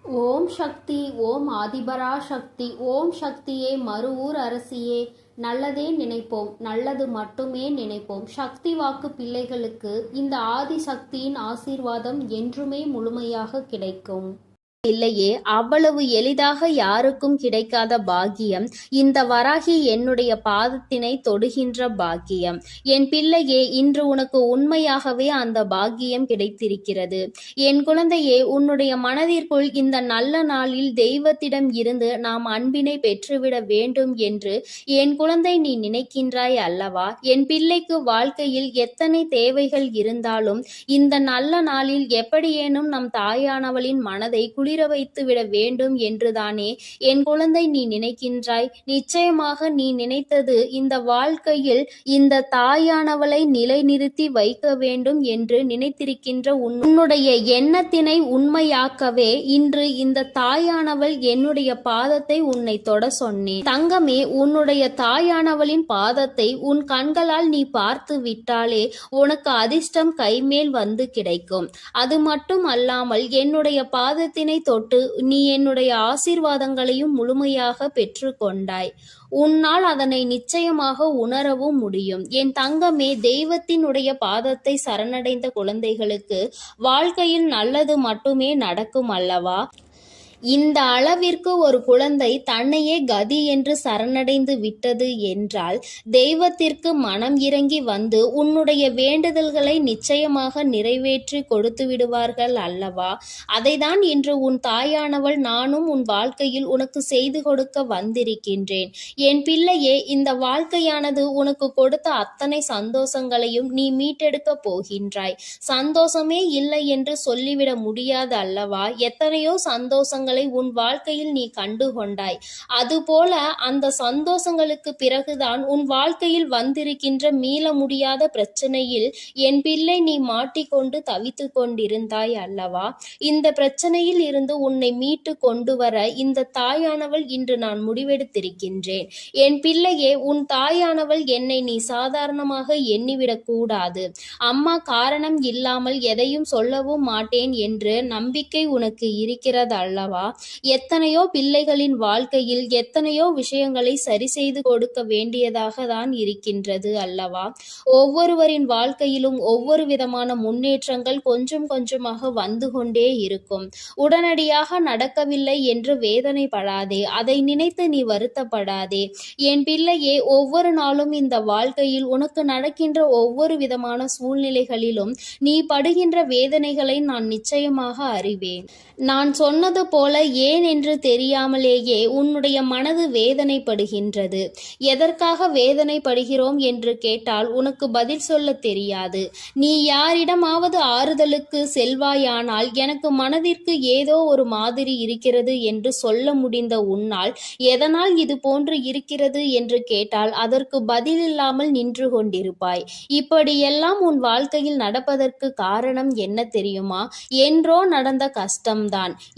ஓம் சக்தி. ஓம் ஆதிபரா சக்தி. ஓம் சக்தியே மருவூர் அரசியே. நல்லதே நினைப்போம், நல்லது மட்டுமே நினைப்போம். சக்தி வாக்கு பிள்ளைகளுக்கு இந்த ஆதி சக்தியின் ஆசீர்வாதம் என்றுமே முழுமையாக கிடைக்கும். இல்லையே, அவ்வளவு எளிதாக யாருக்கும் கிடைக்காத பாக்கியம் இந்த வராகி என்னுடைய பாதத்தினை தொடுகின்ற பாக்கியம். என் பிள்ளையே, இன்று உனக்கு உண்மையாகவே அந்த பாக்கியம் கிடைத்திருக்கிறது. என் குழந்தையே, உன்னுடைய மனதிற்குள் இந்த நல்ல நாளில் தெய்வத்திடம் இருந்து நாம் அன்பினை பெற்றுவிட வேண்டும் என்று என் குழந்தை நீ நினைக்கின்றாய் அல்லவா? என் பிள்ளைக்கு வாழ்க்கையில் எத்தனை தேவைகள் இருந்தாலும் இந்த நல்ல நாளில் எப்படியேனும் நம் தாயானவளின் மனதை குளிர வைத்து விட வேண்டும் என்றுதானே என் குழந்தை நீ நினைக்கின்றாய். நிச்சயமாக நீ நினைத்தது இந்த வாழ்க்கையில் இந்த தாயானவளை நிலைநிறுத்தி வைக்க வேண்டும் என்று நினைத்திருக்கின்ற உன்னுடைய எண்ணத்தினை உண்மையாக்கவே இன்று இந்த தாயானவள் என்னுடைய பாதத்தை உன்னை தொட சொன்னேன். தங்கமே, உன்னுடைய தாயானவளின் பாதத்தை உன் கண்களால் நீ பார்த்து விட்டாலே உனக்கு அதிர்ஷ்டம் கைமேல் வந்து கிடைக்கும். அது மட்டும் அல்லாமல் என்னுடைய பாதத்தினை தொட்டு நீ என்னுடைய ஆசீர்வாதங்களையும் முழுமையாக பெற்று கொண்டாய். உன்னால் அதனை நிச்சயமாக உணரவும் முடியும். என் தங்கமே, தெய்வத்தினுடைய பாதத்தை சரணடைந்த குழந்தைகளுக்கு வாழ்க்கையில் நல்லது மட்டுமே நடக்கும் அல்லவா? இந்த அளவிற்கு ஒரு குழந்தை தன்னையே கதி என்று சரணடைந்து விட்டது என்றால் தெய்வத்திற்கு மனம் இறங்கி வந்து உன்னுடைய வேண்டுதல்களை நிச்சயமாக நிறைவேற்றி கொடுத்து விடுவார்கள் அல்லவா? அதைதான் இன்று உன் தாயானவள் நானும் உன் வாழ்க்கையில் உனக்கு செய்து கொடுக்க வந்திருக்கின்றேன். என் பிள்ளையே, இந்த வாழ்க்கையானது உனக்கு கொடுத்த அத்தனை சந்தோஷங்களையும் நீ மீட்டெடுக்க போகின்றாய். சந்தோஷமே இல்லை என்று சொல்லிவிட முடியாது அல்லவா? எத்தனையோ சந்தோஷங்கள் உன் வாழ்க்கையில் நீ கண்டு கொண்டாய். அதுபோல அந்த சந்தோஷங்களுக்கு பிறகுதான் உன் வாழ்க்கையில் வந்திருக்கின்ற மீள முடியாத பிரச்சனையில் என் பிள்ளை நீ மாட்டிக்கொண்டு தவித்து கொண்டிருந்தாய் அல்லவா? இந்த பிரச்சனையில் இருந்து உன்னை மீட்டு கொண்டு வர இந்த தாயானவள் இன்று நான் முடிவெடுத்திருக்கின்றேன். என் பிள்ளையே, உன் தாயானவள் என்னை நீ சாதாரணமாக எண்ணிவிடக் கூடாது. அம்மா காரணம் இல்லாமல் எதையும் சொல்லவும் மாட்டேன் என்று நம்பிக்கை உனக்கு இருக்கிறது அல்லவா? எத்தனையோ பிள்ளைகளின் வாழ்க்கையில் எத்தனையோ விஷயங்களை சரி செய்து கொடுக்க வேண்டியதாக தான் இருக்கின்றது அல்லவா? ஒவ்வொருவரின் வாழ்க்கையிலும் ஒவ்வொரு விதமான முன்னேற்றங்கள் கொஞ்சம் கொஞ்சமாக வந்து கொண்டே இருக்கும். உடனடியாக நடக்கவில்லை என்று வேதனைப்படாதே, அதை நினைத்து நீ வருத்தப்படாதே. என் பிள்ளையே, ஒவ்வொரு நாளும் இந்த வாழ்க்கையில் உனக்கு நடக்கின்ற ஒவ்வொரு விதமான சூழ்நிலைகளிலும் நீ படுகின்ற வேதனைகளை நான் நிச்சயமாக அறிவேன். நான் சொன்னது போல ஏன் என்று தெரியாமலேயே உன்னுடைய மனது வேதனைப்படுகின்றது. எதற்காக வேதனைப்படுகிறோம் என்று கேட்டால் உனக்கு பதில் சொல்ல தெரியாது. நீ யாரிடமாவது ஆறுதலுக்கு செல்வாயானால் எனக்கு மனதிற்கு ஏதோ ஒரு மாதிரி இருக்கிறது என்று சொல்ல முடிந்த உன்னால் எதனால் இது போன்று இருக்கிறது என்று கேட்டால் அதற்கு பதில் இல்லாமல் நின்று கொண்டிருப்பாய். இப்படியெல்லாம் உன் வாழ்க்கையில் நடப்பதற்கு காரணம் என்ன தெரியுமா? என்றோ நடந்த கஷ்டம்தான்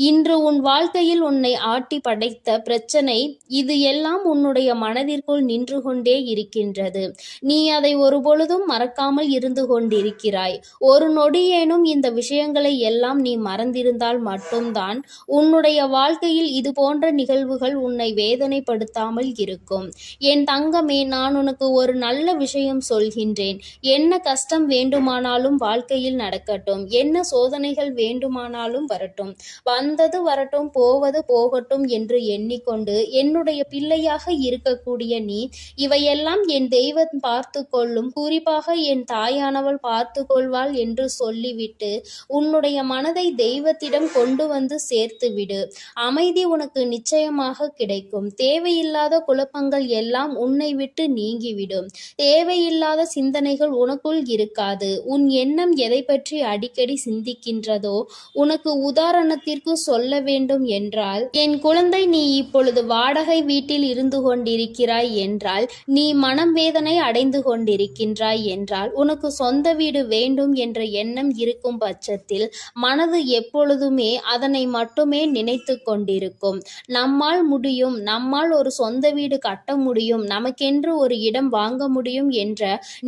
இன்று உன் வாழ்க்கையில் உன்னை ஆட்டி படைத்த பிரச்சனை. இது எல்லாம் உன்னுடைய மனதிற்குள் நின்று கொண்டே இருக்கின்றது. நீ அதை ஒருபொழுதும் மறக்காமல் இருந்து கொண்டிருக்கிறாய். ஒரு நொடியேனும் இந்த விஷயங்களை எல்லாம் நீ மறந்திருந்தால் மட்டும்தான் உன்னுடைய வாழ்க்கையில் இது போன்ற நிகழ்வுகள் உன்னை வேதனைப்படுத்தாமல் இருக்கும். என் தங்கமே, நான் உனக்கு ஒரு நல்ல விஷயம் சொல்கின்றேன். என்ன கஷ்டம் வேண்டுமானாலும் வாழ்க்கையில் நடக்கட்டும், என்ன சோதனைகள் வேண்டுமானாலும் வரட்டும், வந்தது வரட்டும், போவது போகட்டும் என்று எண்ணிக்கொண்டு என்னுடைய பிள்ளையாக இருக்கக்கூடிய நீ இவையெல்லாம் என் தெய்வம் பார்த்து கொள்ளும், குறிப்பாக என் தாயானவள் பார்த்து கொள்வாள் என்று சொல்லிவிட்டு உன்னுடைய மனதை தெய்வத்திடம் கொண்டு வந்து சேர்த்து விடு. அமைதி உனக்கு நிச்சயமாக கிடைக்கும். தேவையில்லாத குழப்பங்கள் எல்லாம் உன்னை விட்டு நீங்கிவிடும். தேவையில்லாத சிந்தனைகள் உனக்குள் இருக்காது. உன் எண்ணம் எதை பற்றி அடிக்கடி சிந்திக்கின்றதோ, உனக்கு உதாரணத்திற்கு சொல்ல வேண்டும் என்றால், என் குழந்தை, நீ இப்பொழுது வாடகை வீட்டில் இருந்து கொண்டிருக்கிறாய் என்றால், நீ மனம் வேதனை அடைந்து கொண்டிருக்கின்றாய் என்றால், உனக்கு சொந்த வீடு வேண்டும் என்ற எண்ணம் இருக்கும் பட்சத்தில் மனது எப்பொழுதுமே அதனை மட்டுமே நினைத்து கொண்டிருக்கும். நம்மால் முடியும், நம்மால் ஒரு சொந்த வீடு கட்ட முடியும், நமக்கென்று ஒரு இடம் வாங்க முடியும் என்ற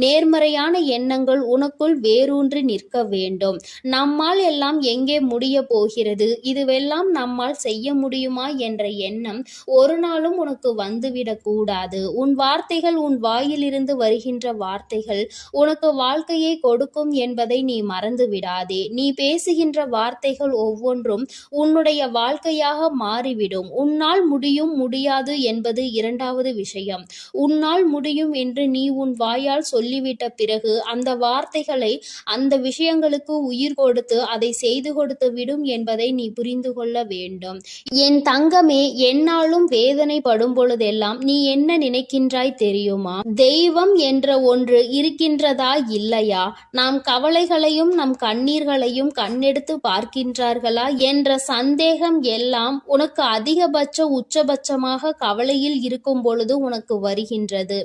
நேர்மறையான எண்ணங்கள் உனக்குள் வேரூன்றி நிற்க வேண்டும். நம்மால் எல்லாம் எங்கே முடிய போகிறது, இதுவெல்லாம் நம்மால் செய்ய முடியுமா என்ற எண்ணம் ஒரு நாளும் உனக்கு வந்துவிடக் கூடாது. உன் வார்த்தைகள், உன் வாயிலிருந்து வருகின்ற வார்த்தைகள் உனக்கு வாழ்க்கையை கொடுக்கும் என்பதை நீ மறந்து விடாதே. நீ பேசுகின்ற வார்த்தைகள் ஒவ்வொன்றும் உன்னுடைய வாழ்க்கையாக மாறிவிடும். உன்னால் முடியும், முடியாது என்பது இரண்டாவது விஷயம். உன்னால் முடியும் என்று நீ உன் வாயால் சொல்லிவிட்ட பிறகு அந்த வார்த்தைகளை, அந்த விஷயங்களுக்கு உயிர் கொடுத்து அதை செய்து கொடுத்து விடும் என்பதை நீ புரிந்து கொள்ள வேண்டும். என் தங்கமே, என்னாலும் வேதனைப்படும் பொழுதெல்லாம் நீ என்ன நினைக்கின்றாய் தெரியுமா? தெய்வம் என்ற ஒன்று இருக்கின்றதா இல்லையா? நாம் கவலைகளையும் நம் கண்ணீர்களையும் கண்ணெடுத்து பார்க்கின்றார்களா என்ற சந்தேகம் எல்லாம் உனக்கு அதிகபட்ச உச்சபட்சமாக கவலையில் இருக்கும் பொழுது உனக்கு வருகின்றது.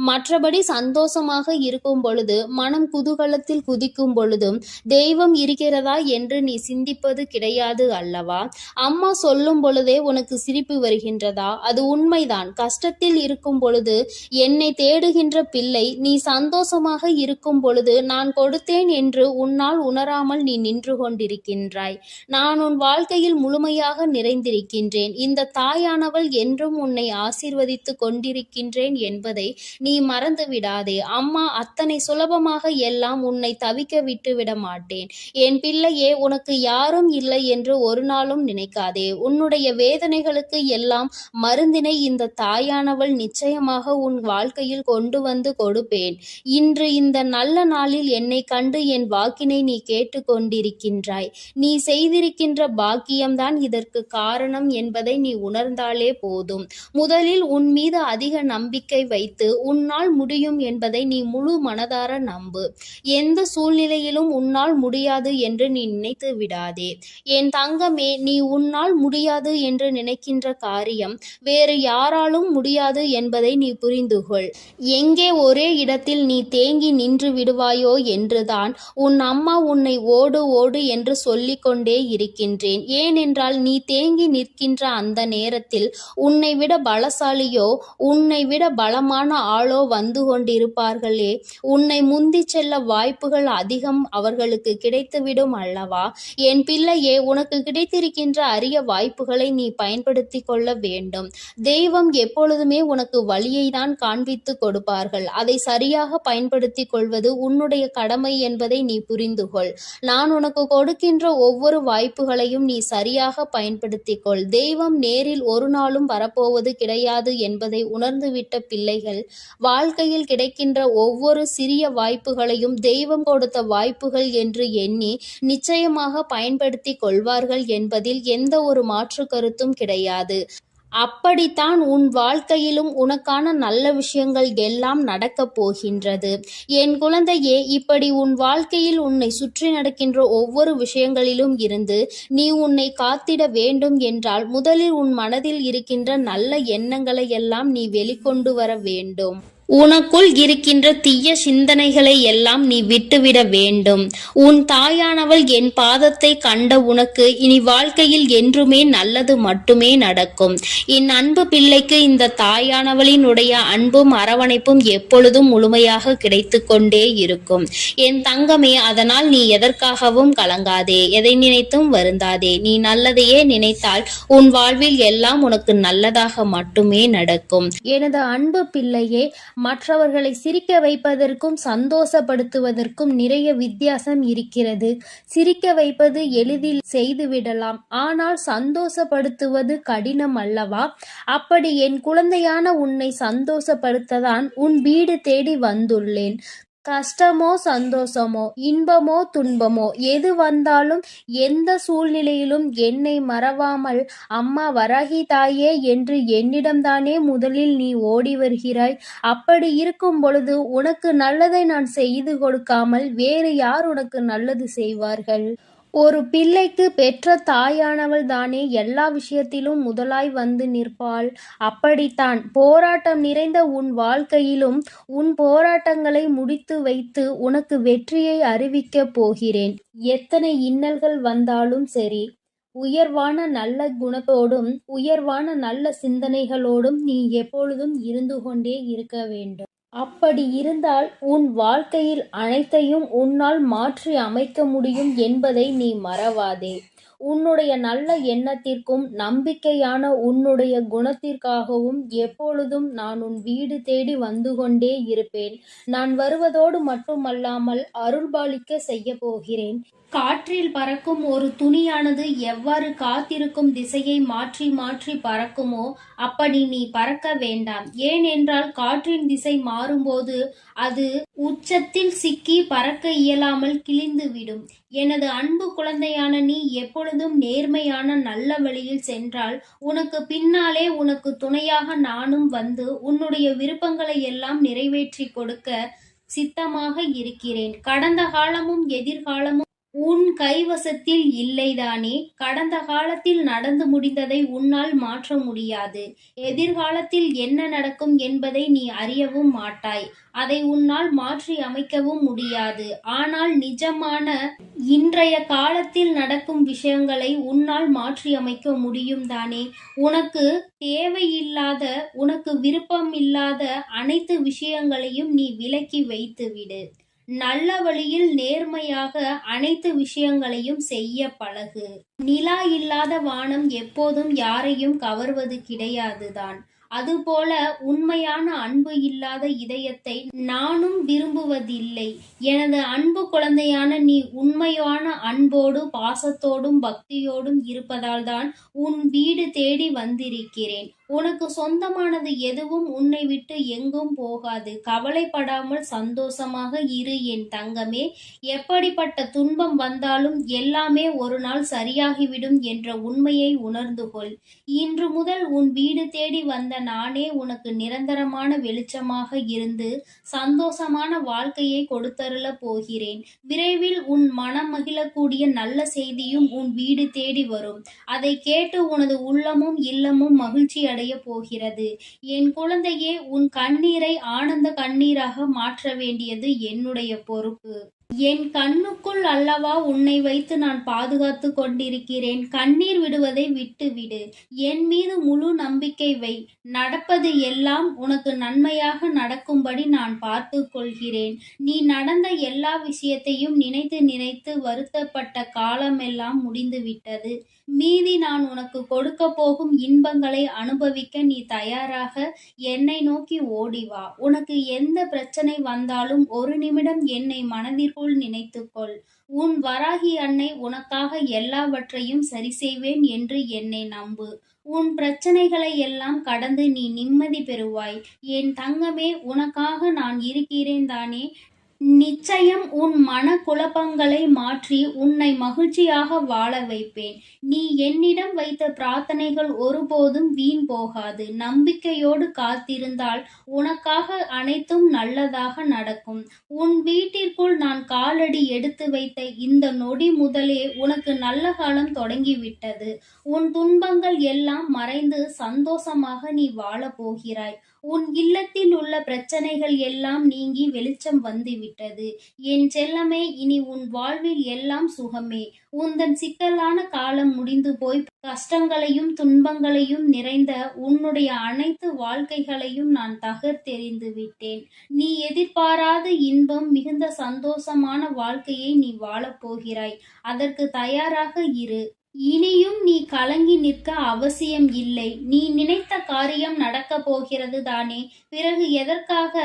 மற்றபடி சந்தோஷமாக இருக்கும் பொழுது, மனம் குதூகலத்தில் குதிக்கும் பொழுதும் தெய்வம் இருக்கிறதா என்று நீ சிந்திப்பது கிடையாது அல்லவா? அம்மா சொல்லும் பொழுதே உனக்கு சிரிப்பு வருகின்றதா? அது உண்மைதான். கஷ்டத்தில் இருக்கும் பொழுது என்னை தேடுகின்ற பிள்ளை, நீ சந்தோஷமாக இருக்கும் பொழுது நான் கொடுத்தேன் என்று உன்னால் உணராமல் நீ நின்று கொண்டிருக்கின்றாய். நான் உன் வாழ்க்கையில் முழுமையாக நிறைந்திருக்கின்றேன். இந்த தாயானவள் என்றும் உன்னை ஆசீர்வதித்து கொண்டிருக்கின்றேன் என்பதை நீ மறந்து விடாதே. அம்மா அத்தனை சுலபமாக எல்லாம் உன்னை தவிக்க விட்டு விட மாட்டேன். என் பிள்ளையே, உனக்கு யாரும் இல்லை என்று ஒரு நாளும் நினைக்காதே. உன்னுடைய வேதனைகளுக்கு எல்லாம் மருந்தினை இந்த தாயானவள் நிச்சயமாக உன் வாழ்க்கையில் கொண்டு வந்து கொடுப்பேன். இன்று இந்த நல்ல நாளில் என்னை கண்டு என் வாக்கினை நீ கேட்டு கொண்டிருக்கின்றாய். நீ செய்திருக்கின்ற பாக்கியம்தான் இதற்கு காரணம் என்பதை நீ உணர்ந்தாலே போதும். முதலில் உன் மீது அதிக நம்பிக்கை வைத்து உன்னால் முடியும் என்பதை நீ முழு மனதார நம்பு. எந்த சூழ்நிலையிலும் உன்னால் முடியாது என்று நீ நினைத்து விடாதே. என் தங்கமே, நீ உன்னால் முடியாது என்று நினைக்கின்ற காரியம் வேறு யாராலும் முடியாது என்பதை நீ புரிந்து கொள். எங்கே ஒரே இடத்தில் நீ தேங்கி நின்று விடுவாயோ என்றுதான் உன் அம்மா உன்னை ஓடு ஓடு என்று சொல்லிக் கொண்டே இருக்கின்றேன். ஏனென்றால் நீ தேங்கி நிற்கின்ற அந்த நேரத்தில் உன்னை விட பலசாலியோ, உன்னை விட பலமான ஆளோ வந்து கொண்டிருப்பார்களே. உன்னை முந்தி செல்ல வாய்ப்புகள் அதிகம் அவர்களுக்கு கிடைத்துவிடும் அல்லவா? என் பிள்ளையே, உனக்கு கிடைத்திருக்கின்ற அரிய வாய்ப்புகளை நீ பயன்படுத்தி கொள்ள வேண்டும். தெய்வம் எப்பொழுதுமே உனக்கு வழியை தான் காண்பித்து கொடுப்பார்கள். அதை சரியாக பயன்படுத்தி கொள்வது உன்னுடைய கடமை என்பதை நீ புரிந்து கொள். நான் உனக்கு கொடுக்கின்ற ஒவ்வொரு வாய்ப்புகளையும் நீ சரியாக பயன்படுத்தி கொள். தெய்வம் நேரில் ஒரு நாளும் வரப்போவது கிடையாது என்பதை உணர்ந்துவிட்ட பிள்ளைகள் வாழ்க்கையில் கிடைக்கின்ற ஒவ்வொரு சிறிய வாய்ப்புகளையும் தெய்வம் கொடுத்த வாய்ப்புகள் என்று எண்ணி நிச்சயமாக பயன்படுத்தி கொள்வார்கள் என்பதில் எந்த ஒரு மாற்று கருத்தும் கிடையாது. அப்படித்தான் உன் வாழ்க்கையிலும் உனக்கான நல்ல விஷயங்கள் எல்லாம் நடக்கப் போகின்றது. என் குழந்தையே, இப்படி உன் வாழ்க்கையில் உன்னை சுற்றி நடக்கின்ற ஒவ்வொரு விஷயங்களிலும் இருந்து நீ உன்னை காத்திட வேண்டும் என்றால் முதலில் உன் மனதில் இருக்கின்ற நல்ல எண்ணங்களை எல்லாம் நீ வெளிக்கொண்டு வர வேண்டும். உனக்குள் இருக்கின்ற தீய சிந்தனைகளை எல்லாம் நீ விட்டுவிட வேண்டும். உன் தாயானவள் என் பாதத்தை கண்ட உனக்கு இனி வாழ்க்கையில் என்றுமே நல்லது மட்டுமே நடக்கும். என் அன்பு பிள்ளைக்கு இந்த தாயானவளினுடைய அன்பும் அரவணைப்பும் எப்பொழுதும் முழுமையாக கிடைத்து கொண்டே இருக்கும். என் தங்கமே, அதனால் நீ எதற்காகவும் கலங்காதே, எதை நினைத்தும் வருந்தாதே. நீ நல்லதையே நினைத்தால் உன் வாழ்வில் எல்லாம் உனக்கு நல்லதாக மட்டுமே நடக்கும். எனது அன்பு பிள்ளையே, மற்றவர்களை சிரிக்க வைப்பதற்கும் சந்தோஷப்படுத்துவதற்கும் நிறைய வித்தியாசம் இருக்கிறது. சிரிக்க வைப்பது எளிதில் செய்துவிடலாம், ஆனால் சந்தோஷப்படுத்துவது கடினம் அல்லவா? அப்படி என் குழந்தையான உன்னை சந்தோஷப்படுத்ததான் உன் வீடு தேடி வந்துள்ளேன். கஷ்டமோ சந்தோஷமோ, இன்பமோ துன்பமோ, எது வந்தாலும் எந்த சூழ்நிலையிலும் என்னை மறவாமல் அம்மா வராகி தாயே என்று என்னிடம்தானே முதலில் நீ ஓடி வருகிறாய். அப்படி இருக்கும் பொழுது உனக்கு நல்லதை நான் செய்து கொடுக்காமல் வேறு யார் உனக்கு நல்லது செய்வார்கள்? ஒரு பிள்ளைக்கு பெற்ற தாயானவள் தானே எல்லா விஷயத்திலும் முதலாய் வந்து நிற்பாள். அப்படித்தான் போராட்டம் நிறைந்த உன் வாழ்க்கையிலும் உன் போராட்டங்களை முடித்து வைத்து உனக்கு வெற்றியை அறிவிக்கப் போகிறேன். எத்தனை இன்னல்கள் வந்தாலும் சரி, உயர்வான நல்ல குணத்தோடும் உயர்வான நல்ல சிந்தனைகளோடும் நீ எப்பொழுதும் இருந்து கொண்டே இருக்க வேண்டும். அப்படி இருந்தால் உன் வாழ்க்கையில் அனைத்தையும் உன்னால் மாற்றி அமைக்க முடியும் என்பதை நீ மறவாதே. உன்னுடைய நல்ல எண்ணத்திற்கும் நம்பிக்கையான உன்னுடைய குணத்திற்காகவும் எப்பொழுதும் நான் உன் வீடு தேடி வந்து கொண்டே இருப்பேன். நான் வருவதோடு மட்டுமல்லாமல் அருள்பாலிக்க செய்ய போகிறேன். காற்றில் பறக்கும் ஒரு துணியானது எவ்வாறு காத்திருக்கும் திசையை மாற்றி மாற்றி பறக்குமோ அப்படி நீ பறக்க வேண்டாம். ஏனென்றால் காற்றின் திசை மாறும்போது அது உச்சத்தில் சிக்கி பறக்க இயலாமல் கிழிந்துவிடும். எனது அன்பு குழந்தையான நீ எப்பொழுதும் நேர்மையான நல்ல வழியில் சென்றால் உனக்கு பின்னாலே உனக்கு துணையாக நானும் வந்து உன்னுடைய விருப்பங்களை எல்லாம் நிறைவேற்றி கொடுக்க சித்தமாக இருக்கிறேன். கடந்த காலமும் எதிர்காலமும் உன் கைவசத்தில் இல்லைதானே? கடந்த காலத்தில் நடந்து முடிந்ததை உன்னால் மாற்ற முடியாது. எதிர்காலத்தில் என்ன நடக்கும் என்பதை நீ அறியவும் மாட்டாய். அதை உன்னால் மாற்றி அமைக்கவும் முடியாது. ஆனால் நிஜமான இன்றைய காலத்தில் நடக்கும் விஷயங்களை உன்னால் மாற்றி அமைக்க முடியும் தானே? உனக்கு தேவையில்லாத, உனக்கு விருப்பமில்லாத அனைத்து விஷயங்களையும் நீ விலக்கி வைத்துவிடு. நல்ல வழியில் நேர்மையாக அனைத்து விஷயங்களையும் செய்ய பழகு. நிலா இல்லாத வானம் எப்போதும் யாரையும் கவர்வது கிடையாதுதான். அதுபோல உண்மையான அன்பு இல்லாத இதயத்தை நானும் விரும்புவதில்லை. எனது அன்பு குழந்தையான நீ உண்மையான அன்போடு பாசத்தோடும் பக்தியோடும் இருப்பதால் தான் உன் வீடு தேடி வந்திருக்கிறேன். உனக்கு சொந்தமானது எதுவும் உன்னை விட்டு எங்கும் போகாது. கவலைப்படாமல் சந்தோஷமாக இரு என் தங்கமே. எப்படிப்பட்ட துன்பம் வந்தாலும் எல்லாமே ஒரு நாள் சரியாகிவிடும் என்ற உண்மையை உணர்ந்து கொள். இன்று முதல் உன் வீடு தேடி வந்த நானே உனக்கு நிரந்தரமான வெளிச்சமாக இருந்து சந்தோஷமான வாழ்க்கையை கொடுத்தருள போகிறேன். விரைவில் உன் மனம் மகிழக்கூடிய நல்ல செய்தியும் உன் வீடு தேடி வரும். அதை கேட்டு உனது உள்ளமும் இல்லமும் மகிழ்ச்சி அடைய போகிறது. என் குழந்தையே, உன் கண்ணீரை ஆனந்த கண்ணீராக மாற்ற வேண்டியது என்னுடைய பொறுப்பு. என் கண்ணுக்குள் அல்லவா உன்னை வைத்து நான் பாதுகாத்து கொண்டிருக்கிறேன். கண்ணீர் விடுவதை விட்டுவிடு. என் மீது முழு நம்பிக்கை வை. நடப்பது எல்லாம் உனக்கு நன்மையாக நடக்கும்படி நான் பார்த்து கொள்கிறேன். நீ நடந்த எல்லா விஷயத்தையும் நினைத்து நினைத்து வருத்தப்பட்ட காலமெல்லாம் முடிந்துவிட்டது. மீதி நான் உனக்கு கொடுக்க போகும் இன்பங்களை அனுபவிக்க நீ தயாராக என்னை நோக்கி ஓடிவா. உனக்கு எந்த பிரச்சனை வந்தாலும் ஒரு நிமிடம் என்னை மனதிற்குள் நினைத்துக்கொள். உன் வராகி அன்னை உனக்காக எல்லாவற்றையும் சரி செய்வேன் என்று என்னை நம்பு. உன் பிரச்சனைகளை எல்லாம் கடந்து நீ நிம்மதி பெறுவாய். என் தங்கமே, உனக்காக நான் இருக்கிறேன் தானே? நிச்சயம் உன் மன குழப்பங்களை மாற்றி உன்னை மகிழ்ச்சியாக வாழ வைப்பேன். நீ என்னிடம் வைத்த பிரார்த்தனைகள் ஒருபோதும் வீண் போகாது. நம்பிக்கையோடு காத்திருந்தால் உனக்காக அனைத்தும் நல்லதாக நடக்கும். உன் வீட்டிற்குள் நான் காலடி எடுத்து வைத்த இந்த நொடி முதலே உனக்கு நல்ல காலம் தொடங்கிவிட்டது. உன் துன்பங்கள் எல்லாம் மறைந்து சந்தோஷமாக நீ வாழப் போகிறாய். உன் இல்லத்தில் உள்ள பிரச்சனைகள் எல்லாம் நீங்கி வெளிச்சம் வந்துவிட்டது. என் செல்லமே, இனி உன் வாழ்வில் எல்லாம் சுகமே. உந்தன் சிக்கலான காலம் முடிந்து போய் கஷ்டங்களையும் துன்பங்களையும் நிறைந்த உன்னுடைய அனைத்து வாழ்க்கைகளையும் நான் தகர்த்தெறிந்து விட்டேன். நீ எதிர்பாராத இன்பம் மிகுந்த சந்தோஷமான வாழ்க்கையை நீ வாழப்போகிறாய். அதற்கு தயாராக இரு. இனியும் நீ கலங்கி நிற்க அவசியம் இல்லை. நீ நினைத்த காரியம் நடக்கப் போகிறது தானே? பிறகு எதற்காக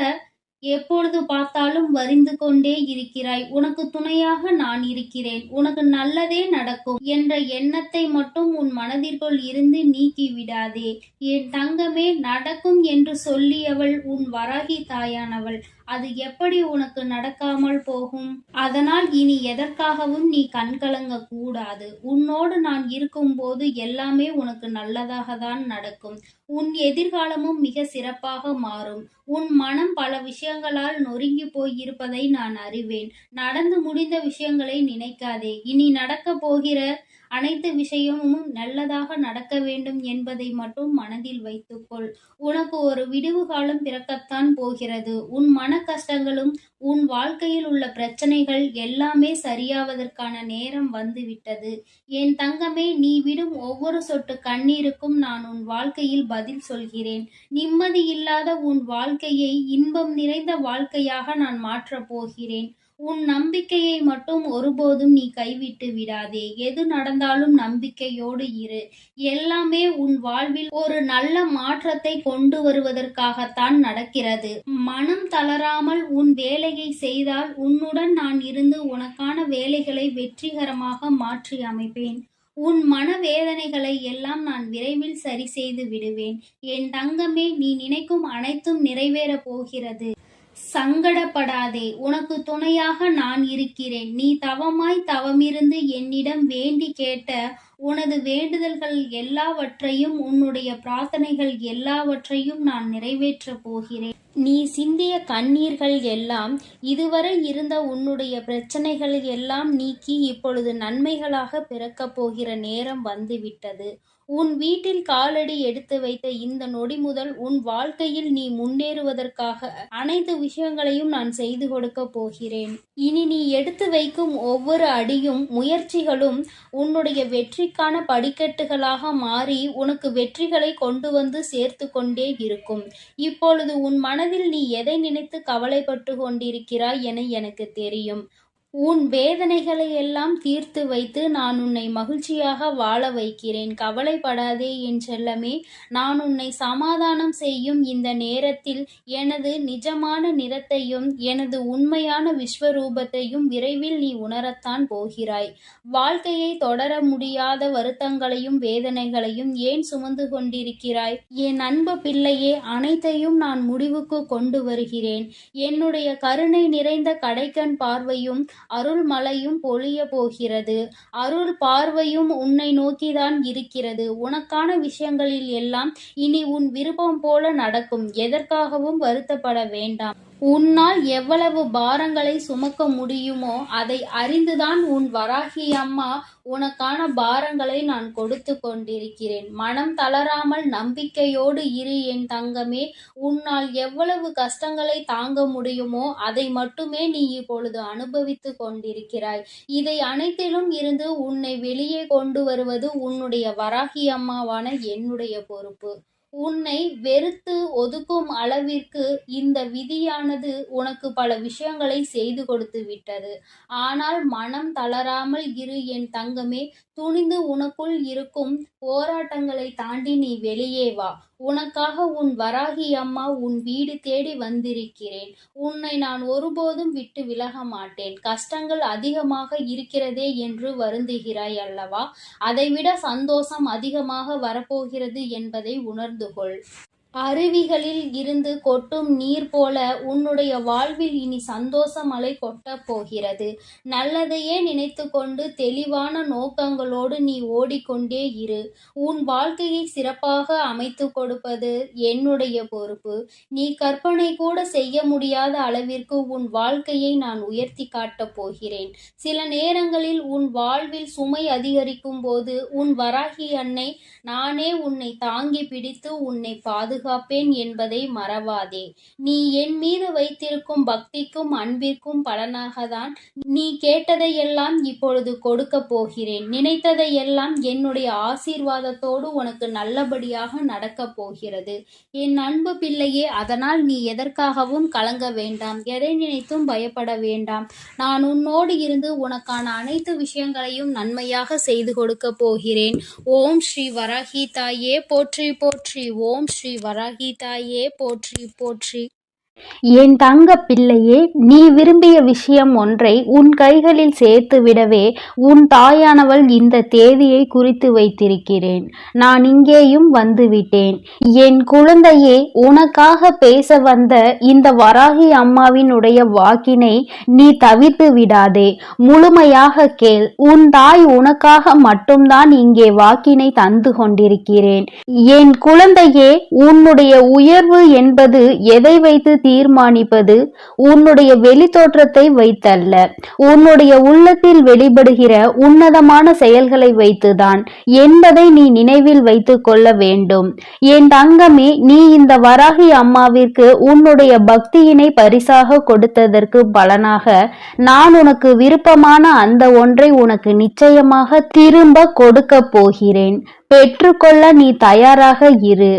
எப்பொழுது பார்த்தாலும் வரிந்து கொண்டே இருக்கிறாய்? உனக்கு துணையாக நான் இருக்கிறேன். உனக்கு நல்லதே நடக்கும் என்ற எண்ணத்தை மட்டும் உன் மனதிற்குள் இருந்து நீக்கி விடாதே. என் தங்கமே, நடக்கும் என்று சொல்லியவள் உன் வராகி தாயானவள். அது எப்படி உனக்கு நடக்காமல் போகும்? அதனால் இனி எதற்காகவும் நீ கண்கலங்க கூடாது. உன்னோடு நான் இருக்கும்போது எல்லாமே உனக்கு நல்லதாக தான் நடக்கும். உன் எதிர்காலமும் மிக சிறப்பாக மாறும். உன் மனம் பல விஷயங்களால் நொறுங்கி போயிருப்பதை நான் அறிவேன். நடந்து முடிந்த விஷயங்களை நினைக்காதே. இனி நடக்கப் போகிற அனைத்து விஷயமும் நல்லதாக நடக்க வேண்டும் என்பதை மட்டும் மனதில் வைத்துக்கொள். உனக்கு ஒரு விடிவு காலம் பிறக்கத்தான் போகிறது. உன் மன கஷ்டங்களும் உன் வாழ்க்கையில் உள்ள பிரச்சனைகள் எல்லாமே சரியாவதற்கான நேரம் வந்துவிட்டது. என் தங்கமே, நீ விடும் ஒவ்வொரு சொட்டு கண்ணீருக்கும் நான் உன் வாழ்க்கையில் பதில் சொல்கிறேன். நிம்மதி இல்லாத உன் வாழ்க்கையை இன்பம் நிறைந்த வாழ்க்கையாக நான் மாற்றப் போகிறேன். உன் நம்பிக்கையை மட்டும் ஒருபோதும் நீ கைவிட்டு விடாதே. எது நடந்தாலும் நம்பிக்கையோடு இரு. எல்லாமே உன் வாழ்வில் ஒரு நல்ல மாற்றத்தை கொண்டு வருவதற்காகத்தான் நடக்கிறது. மனம் தளராமல் உன் வேலையை செய்தால் உன்னுடன் நான் இருந்து உனக்கான வேலைகளை வெற்றிகரமாக மாற்றி அமைப்பேன். உன் மனவேதனைகளை எல்லாம் நான் விரைவில் சரி செய்து விடுவேன். என் தங்கமே, நீ நினைக்கும் அனைத்தும் நிறைவேறப் போகிறது. சங்கடப்படாதே, உனக்கு துணையாக நான் இருக்கிறேன். நீ தவமாய் தவமிருந்து என்னிடம் வேண்டி கேட்ட உனது வேண்டுதல்கள் எல்லாவற்றையும், உன்னுடைய பிரார்த்தனைகள் எல்லாவற்றையும் நான் நிறைவேற்றப் போகிறேன். நீ சிந்திய கண்ணீர்கள் எல்லாம், இதுவரை இருந்த உன்னுடைய பிரச்சனைகள் எல்லாம் நீக்கி இப்பொழுது நன்மைகளாக பிறக்கப் போகிற நேரம் வந்துவிட்டது. உன் வீட்டில் காலடி எடுத்து வைத்த இந்த நொடி முதல் உன் வாழ்க்கையில் நீ முன்னேறுவதற்காக அனைத்து விஷயங்களையும் நான் செய்து கொடுக்க போகிறேன். இனி நீ எடுத்து வைக்கும் ஒவ்வொரு அடியும் முயற்சிகளும் உன்னுடைய வெற்றிக்கான படிக்கட்டுகளாக மாறி உனக்கு வெற்றிகளை கொண்டு வந்து சேர்த்து கொண்டே இருக்கும். இப்பொழுது உன் மனதில் நீ எதை நினைத்து கவலைப்பட்டு கொண்டிருக்கிறாய் என எனக்கு தெரியும். உன் வேதனைகளை எல்லாம் தீர்த்து வைத்து நான் உன்னை மகிழ்ச்சியாக வாழ வைக்கிறேன். கவலைப்படாதே என் செல்லமே. நான் உன்னை சமாதானம் செய்யும் இந்த நேரத்தில் எனது நிஜமான நிறத்தையும் எனது உண்மையான விஸ்வரூபத்தையும் விரைவில் நீ உணரத்தான் போகிறாய். வாழ்க்கையை தொடர முடியாத வருத்தங்களையும் வேதனைகளையும் ஏன் சுமந்து கொண்டிருக்கிறாய்? என் அன்பு பிள்ளையே, அனைத்தையும் நான் முடிவுக்கு கொண்டு வருகிறேன். என்னுடைய கருணை நிறைந்த கடைக்கண் பார்வையும் அருள் மழையும் பொழிய போகிறது. அருள் பார்வையும் உன்னை நோக்கிதான் இருக்கிறது. உனக்கான விஷயங்களில் எல்லாம் இனி உன் விருப்பம் போல நடக்கும். எதற்காகவும் வருத்தப்பட வேண்டாம். உன்னால் எவ்வளவு பாரங்களை சுமக்க முடியுமோ அதை அறிந்துதான் உன் வராகி அம்மா உனக்கான பாரங்களை நான் கொடுத்து கொண்டிருக்கிறேன். மனம் தளராமல் நம்பிக்கையோடு இரு என் தங்கமே. உன்னால் எவ்வளவு கஷ்டங்களை தாங்க முடியுமோ அதை மட்டுமே நீ இப்பொழுது அனுபவித்து கொண்டிருக்கிறாய். இதை அனைத்திலும் இருந்து உன்னை வெளியே கொண்டு வருவது உன்னுடைய வராகி அம்மாவான என்னுடைய பொறுப்பு. உன்னை வெறுத்து ஒதுக்கும் அளவிற்கு இந்த விதியானது உனக்கு பல விஷயங்களை செய்து கொடுத்து விட்டது. ஆனால் மனம் தளராமல் இரு என் தங்கமே. துணிந்து உனக்குள் இருக்கும் போராட்டங்களை தாண்டி நீ வெளியே வா. உனக்காக உன் வராகி அம்மா உன் வீடு தேடி வந்திருக்கிறேன். உன்னை நான் ஒருபோதும் விட்டு விலக மாட்டேன். கஷ்டங்கள் அதிகமாக இருக்கிறதே என்று வருந்துகிறாய் அல்லவா? அதைவிட சந்தோஷம் அதிகமாக வரப்போகிறது என்பதை உணர்ந்து கொள். அருவிகளில் இருந்து கொட்டும் நீர் போல உன்னுடைய வாழ்வில் இனி சந்தோஷ மழை கொட்டப் போகிறது. நல்லதையே நினைத்து கொண்டு தெளிவான நோக்கங்களோடு நீ ஓடிக்கொண்டே இரு. உன் வாழ்க்கையை சிறப்பாக அமைத்து கொடுப்பது என்னுடைய பொறுப்பு. நீ கற்பனை கூட செய்ய முடியாத அளவிற்கு உன் வாழ்க்கையை நான் உயர்த்தி காட்டப் போகிறேன். சில நேரங்களில் உன் வாழ்வில் சுமை அதிகரிக்கும் போது உன் வராகி அன்னை நானே உன்னை தாங்கி பிடித்து உன்னை பாதுகாப்பேன் என்பதை மறவாதே. நீ என் மீது வைத்திருக்கும் பக்திக்கும் அன்பிற்கும் பலனாகத்தான் நீ கேட்டதையெல்லாம் இப்பொழுது கொடுக்க போகிறேன். நினைத்ததையெல்லாம் என்னுடைய ஆசீர்வாதத்தோடு உனக்கு நல்லபடியாக நடக்கப் போகிறது. என் அன்பு பிள்ளையே, அதனால் நீ எதற்காகவும் கலங்க வேண்டாம். எதை நினைத்தும் பயப்பட வேண்டாம். நான் உன்னோடு இருந்து உனக்கான அனைத்து விஷயங்களையும் நன்மையாக செய்து கொடுக்க போகிறேன். ஓம் ஸ்ரீ வராகி தாயே போற்றி போற்றி. ஓம் ஸ்ரீ வராகி தாயே போற்றி போற்றி. என் தங்க பிள்ளையே, நீ விரும்பிய விஷயம் ஒன்றை உன் கைகளில் சேர்த்து விடவே உன் தாயானவள் இந்த தேதியை குறித்து வைத்திருக்கிறேன். நான் இங்கேயும் வந்துவிட்டேன். என் குழந்தையே, உனக்காக பேச வந்த இந்த வராகி அம்மாவினுடைய வாக்கினை நீ தவிர்த்து விடாதே. முழுமையாக கேள். உன் தாய் உனக்காக மட்டும்தான் இங்கே வாக்கினை தந்து கொண்டிருக்கிறேன். என் குழந்தையே, உன்னுடைய உயர்வு என்பது எதை வைத்து தீர்மானிப்பது உன்னுடைய வெளி தோற்றத்தை வைத்தல்ல, உன்னுடைய உள்ளத்தில் வெளிப்படுகிற உன்னதமான செயல்களை வைத்துதான் என்பதை நீ நினைவில் வைத்துக் கொள்ள வேண்டும். என் தங்கமே, நீ இந்த வராகி அம்மாவிற்கு உன்னுடைய பக்தியினை பரிசாக கொடுத்ததற்கு பலனாக நான் உனக்கு விருப்பமான அந்த ஒன்றை உனக்கு நிச்சயமாக திரும்ப கொடுக்க போகிறேன். பெற்றுக்கொள்ள நீ தயாராக இரு.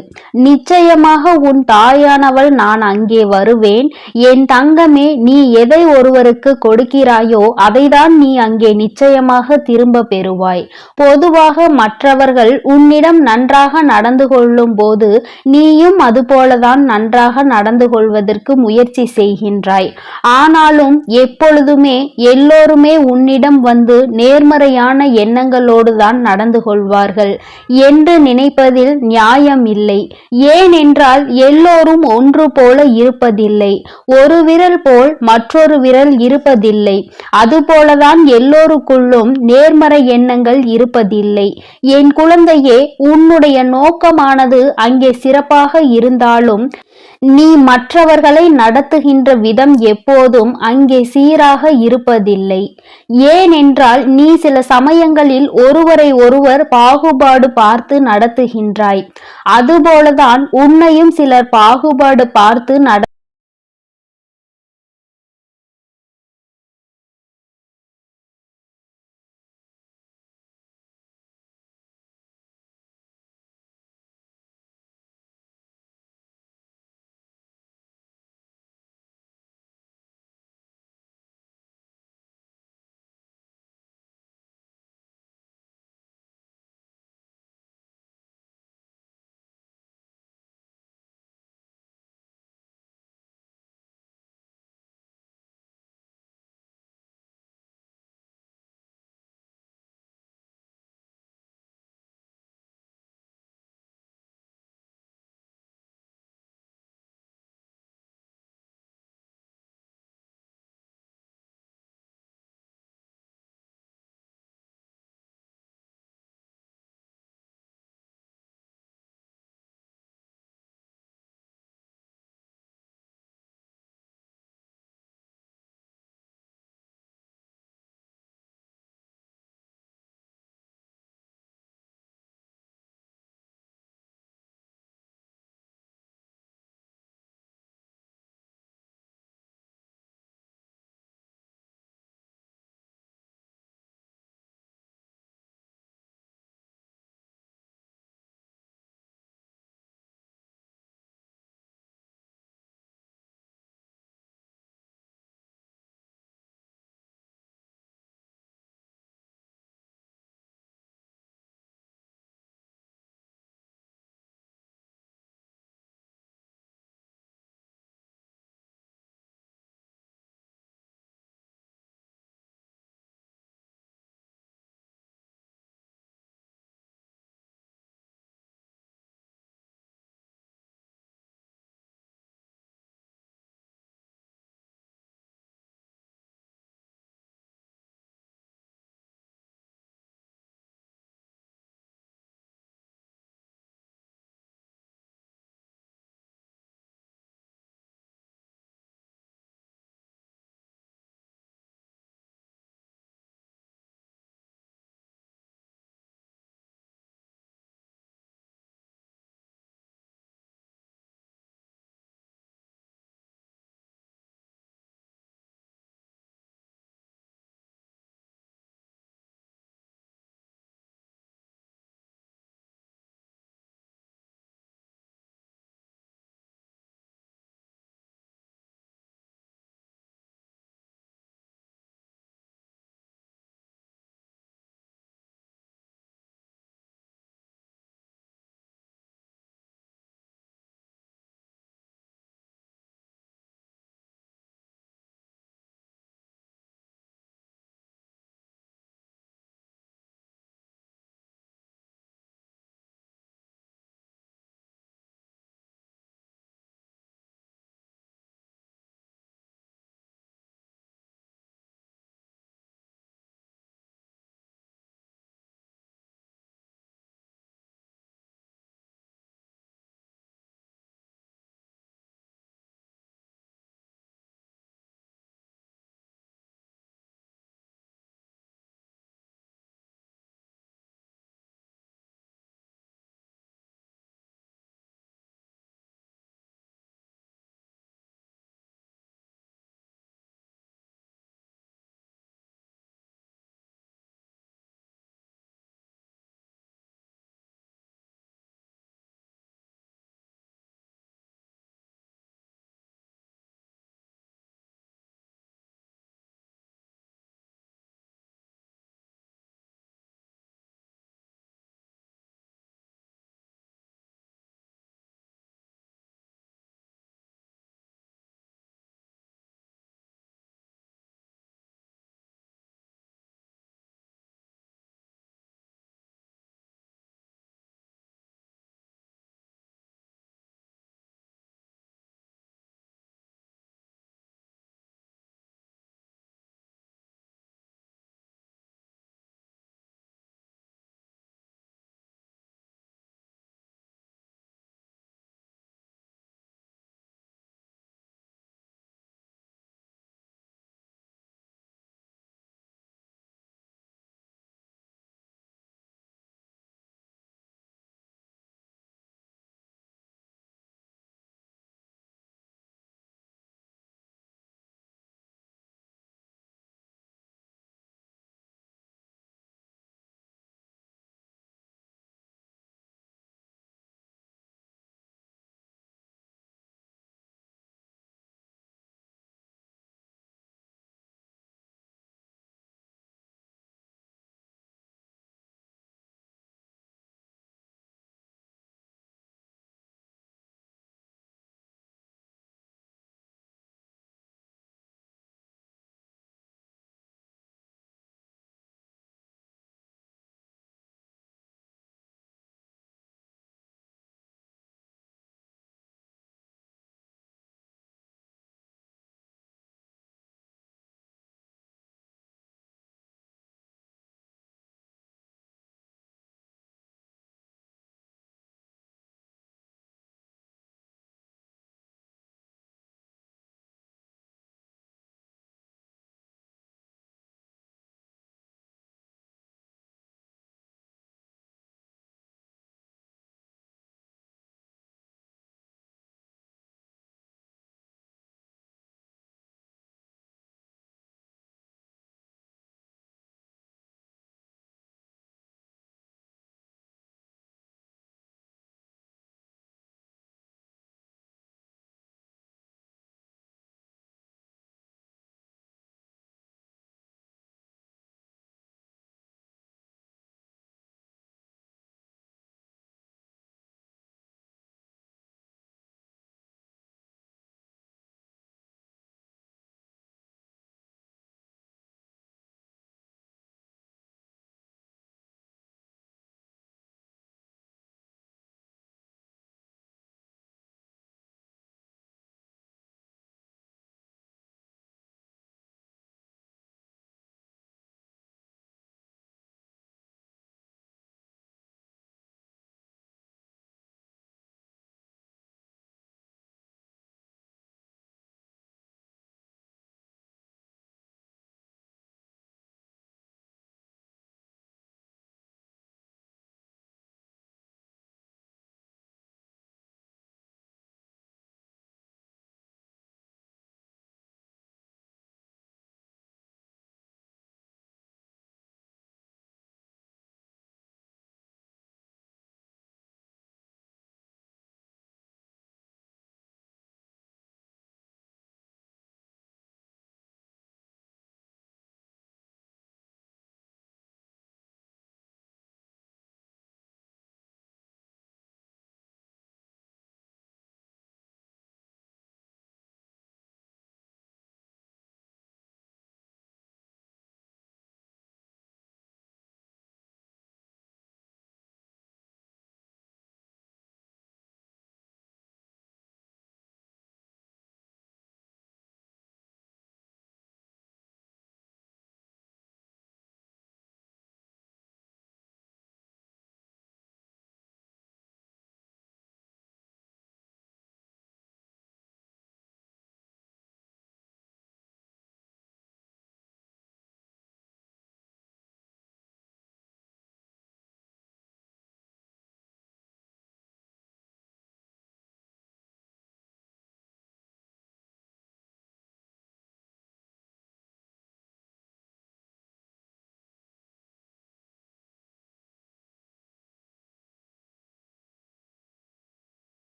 நிச்சயமாக உன் தாயானவள் நான் அங்கே வருவேன். என் தங்கமே, நீ எதை ஒருவருக்கு கொடுக்கிறாயோ அதைதான் நீ அங்கே நிச்சயமாக திரும்ப பெறுவாய். பொதுவாக மற்றவர்கள் உன்னிடம் நன்றாக நடந்து கொள்ளும் போது நீயும் அதுபோலதான் நன்றாக நடந்து கொள்வதற்கு முயற்சி செய்கின்றாய். ஆனாலும் எப்பொழுதுமே எல்லோருமே உன்னிடம் வந்து நேர்மறையான எண்ணங்களோடு தான் நடந்து கொள்வார்கள் என்று நினைப்பதில் நியாயம் இல்லை. ஏனென்றால் எல்லோரும் ஒன்று போல இருப்பதில்லை. ஒரு விரல் போல் மற்றொரு விரல் இருப்பதில்லை. அதுபோலதான் எல்லோருக்குள்ளும் நேர்மறை எண்ணங்கள் இருப்பதில்லை. என் குழந்தையே, உன்னுடைய நோக்கமானது அங்கே சிறப்பாக இருந்தாலும் நீ மற்றவர்களை நடத்துகின்ற விதம் எப்போதும் அங்கே சீராக இருப்பதில்லை. ஏனென்றால் நீ சில சமயங்களில் ஒருவரை ஒருவர் பாகுபாடு பார்த்து நடத்துகின்றாய். அதுபோலதான் உன்னையும் சிலர் பாகுபாடு பார்த்து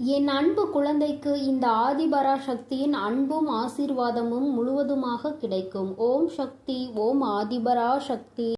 என் அன்பு குழந்தைக்கு இந்த ஆதிபராசக்தியின் அன்பும் ஆசீர்வாதமும் முழுவதுமாக கிடைக்கும். ஓம் சக்தி, ஓம் ஆதிபராசக்தி.